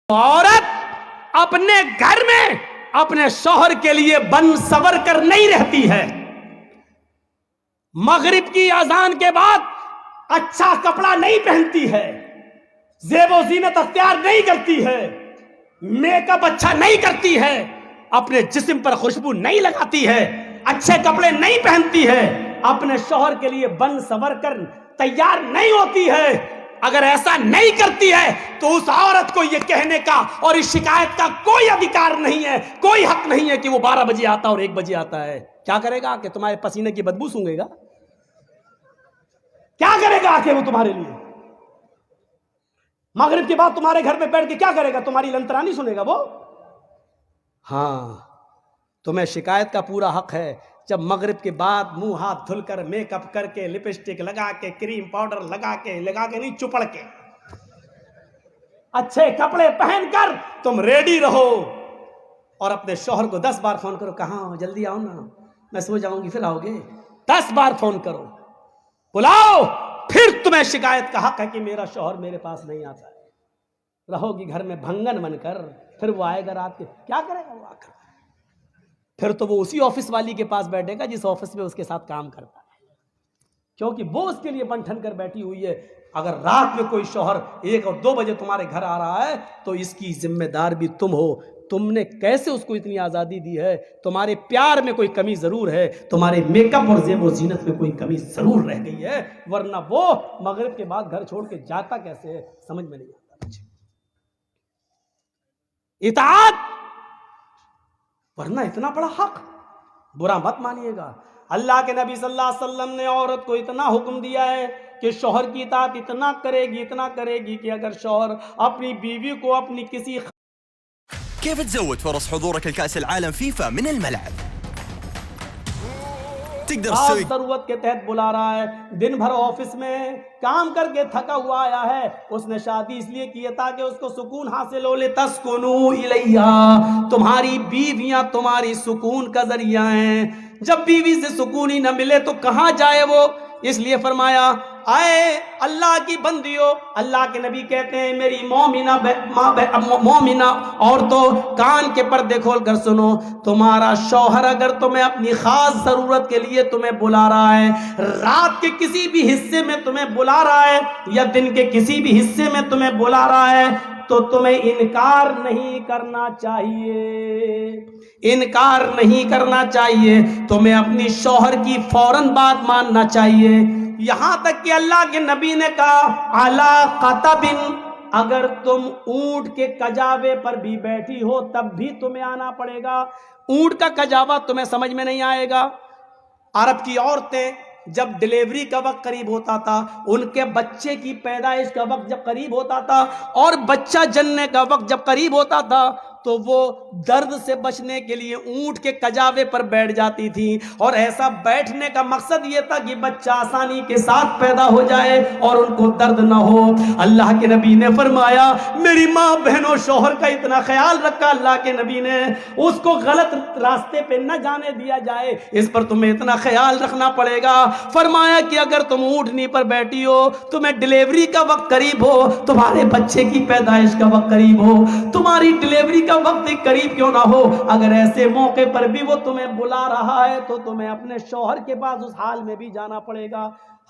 عورت اپنے گھر میں اپنے شوہر کے لیے بن سور کر نہیں رہتی ہے. مغرب کی اذان کے بعد اچھا کپڑا نہیں پہنتی ہے, زیب و زینت اختیار نہیں کرتی ہے, میک اپ اچھا نہیں کرتی ہے, اپنے جسم پر خوشبو نہیں لگاتی ہے, اچھے کپڑے نہیں پہنتی ہے, اپنے شوہر کے لیے بن سور کر تیار نہیں ہوتی ہے. اگر ایسا نہیں کرتی ہے تو اس عورت کو یہ کہنے کا اور اس شکایت کا کوئی ادھیکار نہیں ہے, کوئی حق نہیں ہے کہ وہ 12 بجے آتا اور 1 بجے آتا ہے. کیا کرے گا کہ تمہارے پسینے کی بدبو سونگے گا؟ کیا کرے گا کہ وہ تمہارے لیے مغرب کے بعد تمہارے گھر میں بیٹھ کے کیا کرے گا؟ تمہاری لنترانی سنے گا وہ؟ ہاں, تمہیں شکایت کا پورا حق ہے. جب مغرب کے بعد منہ ہاتھ دھل کر میک اپ کر کے لپسٹک لگا کے کریم پاؤڈر لگا کے نہیں چپڑ کے اچھے کپڑے پہن کر تم ریڈی رہو اور اپنے شوہر کو 10 بار فون کرو, کہاں ہو, جلدی آؤ نا, میں سو جاؤں گی پھر آؤ گے. 10 بار فون کرو, بلاؤ, پھر تمہیں شکایت کا حق ہے کہ میرا شوہر میرے پاس نہیں آتا ہے. رہو گی گھر میں بھنگن بن کر, پھر وہ آئے گا رات کے, کیا کرے گا وہ آ کر؟ پھر تو وہ اسی آفس والی کے پاس بیٹھے گا جس آفس میں اس کے ساتھ کام کرتا ہے, کیونکہ وہ اس کے لیے بنٹھن کر بیٹھی ہوئی ہے. اگر رات میں کوئی شوہر 1 اور 2 بجے تمہارے گھر آ رہا ہے تو اس کی ذمہ دار بھی تم ہو. تم نے کیسے اس کو اتنی آزادی دی ہے؟ تمہارے پیار میں کوئی کمی ضرور ہے, تمہارے میک اپ اور زیب و زینت میں کوئی کمی ضرور رہ گئی ہے, ورنہ وہ مغرب کے بعد گھر چھوڑ کے جاتا کیسے ہے سمجھ میں نہیں آتا. اطاعت, ورنہ اتنا بڑا حق, برا مت مانیے گا. اللہ کے نبی صلی اللہ علیہ وسلم نے عورت کو اتنا حکم دیا ہے کہ شوہر کی اطاعت اتنا کرے گی کہ اگر شوہر اپنی بیوی کو اپنی کسی كيف تزود فرص حضورك لكأس العالم فيفا من الملعب؟ تقدر تسوي ضرورت کے تحت بلا رہا ہے, دن بھر آفس میں کام کر کے تھکا ہوا آیا ہے, اس نے شادی اس لیے کی ہے تاکہ اس کو سکون حاصل ہو. لتسکنوا الیہا, تمہاری بیویاں تمہاری سکون کا ذریعہ ہیں. جب بیوی سے سکون ہی نہ ملے تو کہاں جائے وہ؟ اس لیے فرمایا آئے اللہ کی بندیو, اللہ کے نبی کہتے ہیں میری مومنہ عورتوں کان کے پردے کھول کر سنو, تمہارا شوہر اگر تمہیں اپنی خاص ضرورت کے لیے تمہیں بلا رہا ہے, رات کے کسی بھی حصے میں تمہیں بلا رہا ہے یا دن کے کسی بھی حصے میں تمہیں بلا رہا ہے, تو تمہیں انکار نہیں کرنا چاہیے, انکار نہیں کرنا چاہیے. تمہیں اپنی شوہر کی فوراً بات ماننا چاہیے. یہاں تک کہ اللہ کے نبی نے کہا علی قطبن, اگر تم اونٹ کے کجاوے پر بھی بیٹھی ہو تب بھی تمہیں آنا پڑے گا. اونٹ کا کجاوا تمہیں سمجھ میں نہیں آئے گا. عرب کی عورتیں جب ڈیلیوری کا وقت قریب ہوتا تھا, ان کے بچے کی پیدائش کا وقت جب قریب ہوتا تھا اور بچہ جننے کا وقت جب قریب ہوتا تھا تو وہ درد سے بچنے کے لیے اونٹ کے کجاوے پر بیٹھ جاتی تھی. اور ایسا بیٹھنے کا مقصد یہ تھا کہ بچہ آسانی کے ساتھ پیدا ہو جائے اور ان کو درد نہ ہو. اللہ کے نبی نے فرمایا, میری ماں بہنوں شوہر کا اتنا خیال رکھا اللہ کے نبی نے, اس کو غلط راستے پہ نہ جانے دیا جائے, اس پر تمہیں اتنا خیال رکھنا پڑے گا. فرمایا کہ اگر تم اونٹنی پر بیٹھی ہو, تمہیں ڈیلیوری کا وقت قریب ہو, تمہارے بچے کی پیدائش کا وقت قریب ہو, تمہاری ڈیلیوری کا وقت قریب کیوں نہ ہو, اگر ایسے موقع پر بھی وہ تمہیں بلا رہا ہے تو تمہیں اپنے شوہر کے پاس اس حال میں بھی جانا پڑے گا.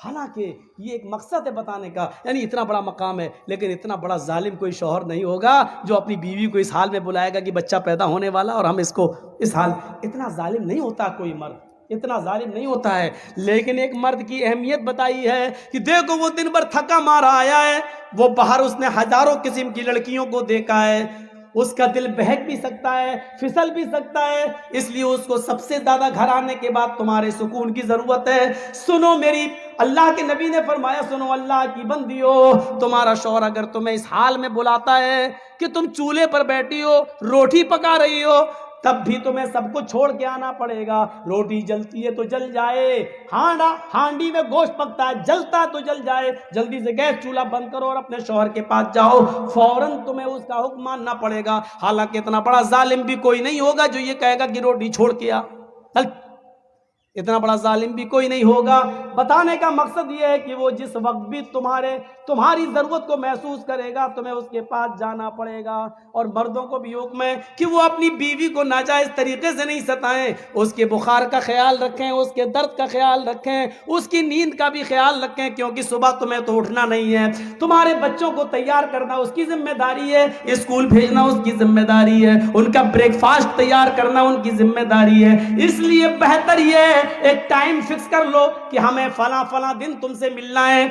حالانکہ یہ ایک مقصد ہے بتانے کا, یعنی اتنا بڑا مقام ہے, لیکن اتنا بڑا ظالم کوئی شوہر نہیں ہوگا جو اپنی بیوی کو اس حال میں بلائے گا کہ بچہ پیدا ہونے والا اور ہم اس کو اس حال. اتنا ظالم نہیں ہوتا کوئی مرد, اتنا ظالم نہیں ہوتا ہے. لیکن ایک مرد کی اہمیت بتائی ہے کہ دیکھو وہ دن بھر تھکا مارا آیا ہے, وہ باہر اس نے ہزاروں قسم کی لڑکیوں کو دیکھا ہے, اس کا دل بہک بھی سکتا ہے, پھسل بھی سکتا ہے, اس لیے اس کو سب سے زیادہ گھر آنے کے بعد تمہارے سکون کی ضرورت ہے. سنو میری, اللہ کے نبی نے فرمایا سنو اللہ کی بندیو, تمہارا شوہر اگر تمہیں اس حال میں بلاتا ہے کہ تم چولہے پر بیٹھی ہو, روٹی پکا رہی ہو, تب بھی تمہیں سب کو چھوڑ کے آنا پڑے گا. روٹی جلتی ہے تو جل جائے, ہانڈی میں گوشت پکتا ہے, جلتا ہے تو جل جائے, جلدی سے گیس چولہا بند کرو اور اپنے شوہر کے پاس جاؤ, فوراً تمہیں اس کا حکم ماننا پڑے گا. حالانکہ اتنا بڑا ظالم بھی کوئی نہیں ہوگا جو یہ کہے گا کہ روٹی چھوڑ کے آ. اتنا بڑا ظالم بھی کوئی نہیں ہوگا۔ بتانے کا مقصد یہ ہے کہ وہ جس وقت بھی تمہاری ضرورت کو محسوس کرے گا تمہیں اس کے پاس جانا پڑے گا۔ اور مردوں کو بھی حکم ہے کہ وہ اپنی بیوی کو ناجائز طریقے سے نہیں ستائیں، اس کے بخار کا خیال رکھیں، اس کے درد کا خیال رکھیں، اس کی نیند کا بھی خیال رکھیں، کیونکہ صبح تمہیں تو اٹھنا نہیں ہے، تمہارے بچوں کو تیار کرنا اس کی ذمہ داری ہے، اسکول بھیجنا اس کی ذمہ داری ہے، ان کا بریک فاسٹ تیار کرنا ان کی ذمہ داری ہے۔ اس لیے بہتر یہ ہے ایک ٹائم فکس کر لو کہ ہمیں فلاں دن تم سے ملنا ہے۔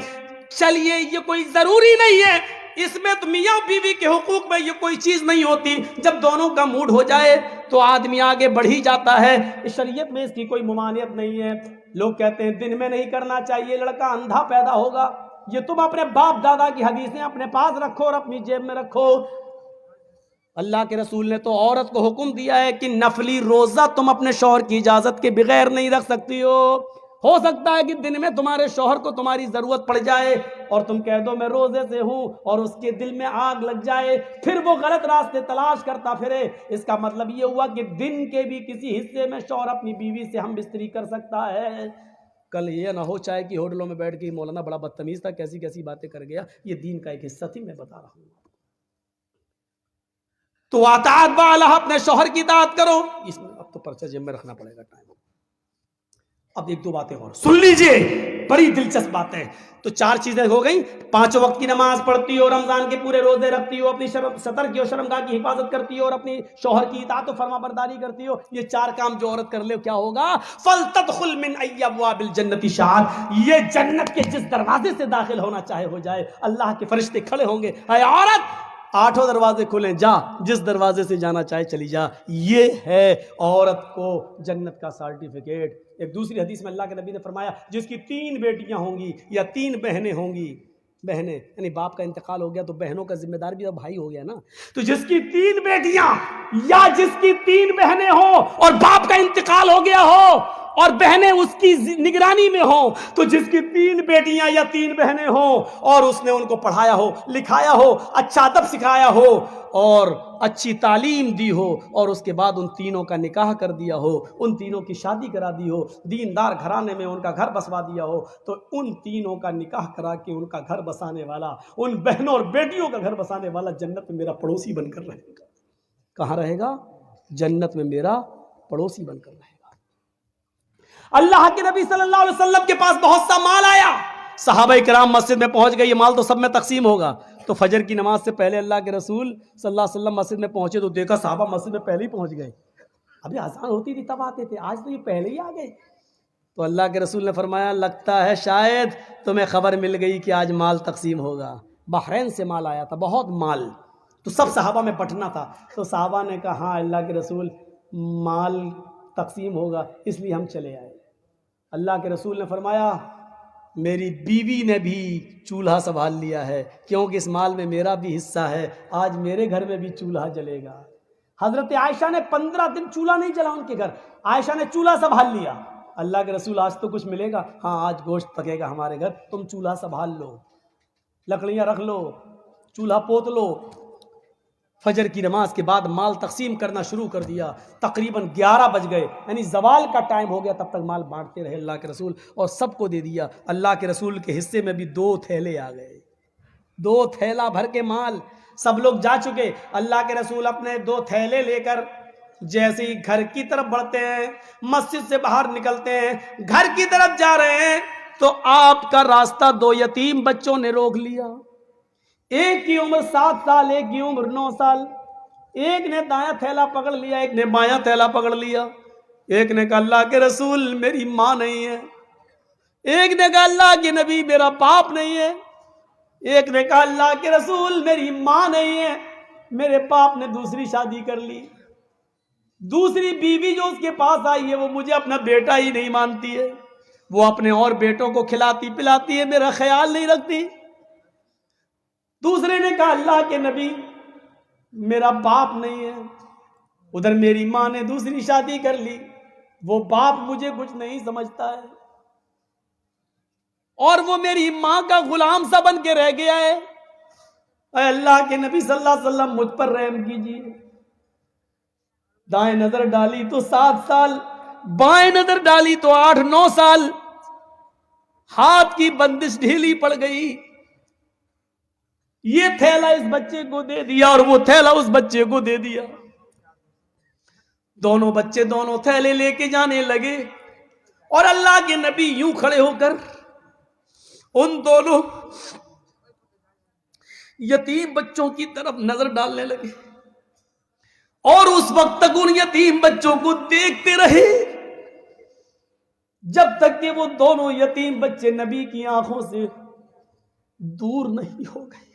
چلیے یہ کوئی ضروری نہیں ہے، اس میں تو میاں بیوی کے حقوق میں یہ کوئی چیز نہیں ہوتی، جب دونوں کا موڈ ہو جائے تو آدمی آگے بڑھ ہی جاتا ہے، شریعت میں اس کی کوئی ممانعت نہیں ہے۔ لوگ کہتے ہیں دن میں نہیں کرنا چاہیے، لڑکا اندھا پیدا ہوگا۔ یہ تم اپنے باپ دادا کی حدیثیں اپنے پاس رکھو اور اپنی جیب میں رکھو۔ اللہ کے رسول نے تو عورت کو حکم دیا ہے کہ نفلی روزہ تم اپنے شوہر کی اجازت کے بغیر نہیں رکھ سکتی ہو سکتا ہے کہ دن میں تمہارے شوہر کو تمہاری ضرورت پڑ جائے اور تم کہہ دو میں روزے سے ہوں، اور اس کے دل میں آگ لگ جائے، پھر وہ غلط راستے تلاش کرتا پھرے۔ اس کا مطلب یہ ہوا کہ دن کے بھی کسی حصے میں شوہر اپنی بیوی سے ہم بستری کر سکتا ہے۔ کل یہ نہ ہو چاہے کہ ہوٹلوں میں بیٹھ کے مولانا بڑا بدتمیز تھا، کیسی باتیں کر گیا، یہ دین کا ایک حصہ تھی، میں بتا رہا ہوں۔ تو اطاعت بالا اپنے شوہر کی اطاعت کرو۔ اس میں اب تو پرچہ جیب میں رکھنا پڑے گا، ٹائم۔ اب ایک دو باتیں اور سن لیجئے، بڑی دلچسپ بات ہے۔ تو 4 چیزیں ہو گئیں، 5 وقت کی نماز پڑھتی ہو، رمضان کے پورے روزے رکھتی ہو، اپنی سطر کی اور شرمگاہ کی حفاظت کرتی ہو، اور اپنی شوہر کی اطاعت و فرما برداری کرتی ہو۔ یہ 4 کام جو عورت کر لے کیا ہوگا؟ فَلْتَدْخُلْ مِنْ أَيِّ أَبْوَابِ الْجَنَّةِ شَاءَتْ، یہ جنت کے جس دروازے سے داخل ہونا چاہے ہو جائے، اللہ کے فرشتے کھڑے ہوں گے، اے عورت 8 دروازے کھلیں، جا جس دروازے سے جانا چاہے چلی جا۔ یہ ہے عورت کو جنت کا سرٹیفکیٹ۔ ایک دوسری حدیث میں اللہ کے نبی نے فرمایا جس کی 3 بیٹیاں ہوں گی یا 3 بہنیں ہوں گی، بہنیں یعنی باپ کا انتقال ہو گیا تو بہنوں کا ذمہ دار بھی تو بھائی ہو گیا نا، تو جس کی 3 بیٹیاں یا جس کی 3 بہنیں ہوں اور باپ کا انتقال ہو گیا ہو اور بہنیں اس کی نگرانی میں ہوں، تو جس کی 3 بیٹیاں یا 3 بہنیں ہوں اور اس نے ان کو پڑھایا ہو، لکھایا ہو، اچھا ادب سکھایا ہو اور اچھی تعلیم دی ہو، اور اس کے بعد ان تینوں کا نکاح کر دیا ہو، ان تینوں کی شادی کرا دی ہو، دیندار گھرانے میں ان کا گھر بسوا دیا ہو، تو ان تینوں کا نکاح کرا کے ان کا گھر بسانے والا، ان بہنوں اور بیٹیوں کا گھر بسانے والا جنت میں میرا پڑوسی بن کر رہے گا۔ کہاں رہے گا؟ جنت میں میرا پڑوسی بن کر رہے گا۔ اللہ کے نبی صلی اللہ علیہ وسلم کے پاس بہت سا مال آیا، صحابہ کرام مسجد میں پہنچ گئے، یہ مال تو سب میں تقسیم ہوگا۔ تو فجر کی نماز سے پہلے اللہ کے رسول صلی اللہ علیہ وسلم مسجد میں پہنچے تو دیکھا صحابہ مسجد میں پہلے ہی پہنچ گئے، ابھی اذان ہوتی تھی تب آتے تھے، آج تو یہ پہلے ہی آ گئے۔ تو اللہ کے رسول نے فرمایا لگتا ہے شاید تمہیں خبر مل گئی کہ آج مال تقسیم ہوگا۔ بحرین سے مال آیا تھا، بہت مال، تو سب صحابہ میں بٹنا تھا، تو صحابہ نے کہا ہاں اللہ کے رسول مال تقسیم ہوگا، اس لیے ہم چلے آئے۔ اللہ کے رسول نے فرمایا میری بیوی نے بھی چولہا سنبھال لیا ہے، کیونکہ اس مال میں میرا بھی حصہ ہے، آج میرے گھر میں بھی چولہا جلے گا۔ حضرت عائشہ نے 15 دن چولہا نہیں جلا ان کے گھر، عائشہ نے چولہا سنبھال لیا۔ اللہ کے رسول آج تو کچھ ملے گا؟ ہاں آج گوشت پکے گا ہمارے گھر، تم چولہا سنبھال لو، لکڑیاں رکھ لو، چولہا پوت لو۔ فجر کی نماز کے بعد مال تقسیم کرنا شروع کر دیا، تقریباً 11 بج گئے، یعنی زوال کا ٹائم ہو گیا، تب تک مال بانٹتے رہے اللہ کے رسول اور سب کو دے دیا۔ اللہ کے رسول کے حصے میں بھی 2 تھیلے آ گئے، 2 تھیلا بھر کے مال، سب لوگ جا چکے۔ اللہ کے رسول اپنے 2 تھیلے لے کر جیسے ہی گھر کی طرف بڑھتے ہیں، مسجد سے باہر نکلتے ہیں، گھر کی طرف جا رہے ہیں، تو آپ کا راستہ 2 یتیم بچوں نے روک لیا۔ ایک کی عمر 7 سال، ایک کی عمر 9 سال۔ ایک نے دایاں تھیلا پکڑ لیا، ایک نے بایاں تھیلا پکڑ لیا۔ ایک نے کہا اللہ کے رسول میری ماں نہیں ہے، ایک نے کہا اللہ کے نبی میرا باپ نہیں ہے، ایک نے کہا اللہ کے رسول میری ماں نہیں ہے، میرے باپ نے دوسری شادی کر لی، دوسری بیوی جو اس کے پاس آئی ہے وہ مجھے اپنا بیٹا ہی نہیں مانتی ہے، وہ اپنے اور بیٹوں کو کھلاتی پلاتی ہے، میرا خیال نہیں رکھتی۔ دوسرے نے کہا اللہ کے نبی میرا باپ نہیں ہے، ادھر میری ماں نے دوسری شادی کر لی، وہ باپ مجھے کچھ نہیں سمجھتا ہے اور وہ میری ماں کا غلام سا بن کے رہ گیا ہے، اے اللہ کے نبی صلی اللہ علیہ وسلم مجھ پر رحم کیجیے۔ دائیں نظر ڈالی تو 7 سال بائیں نظر ڈالی تو 8-9 سال ہاتھ کی بندش ڈھیلی پڑ گئی. یہ تھیلا اس بچے کو دے دیا اور وہ تھیلا اس بچے کو دے دیا. دونوں بچے دونوں تھیلے لے کے جانے لگے اور اللہ کے نبی یوں کھڑے ہو کر ان دونوں یتیم بچوں کی طرف نظر ڈالنے لگے اور اس وقت تک ان یتیم بچوں کو دیکھتے رہے جب تک کہ وہ دونوں یتیم بچے نبی کی آنکھوں سے دور نہیں ہو گئے.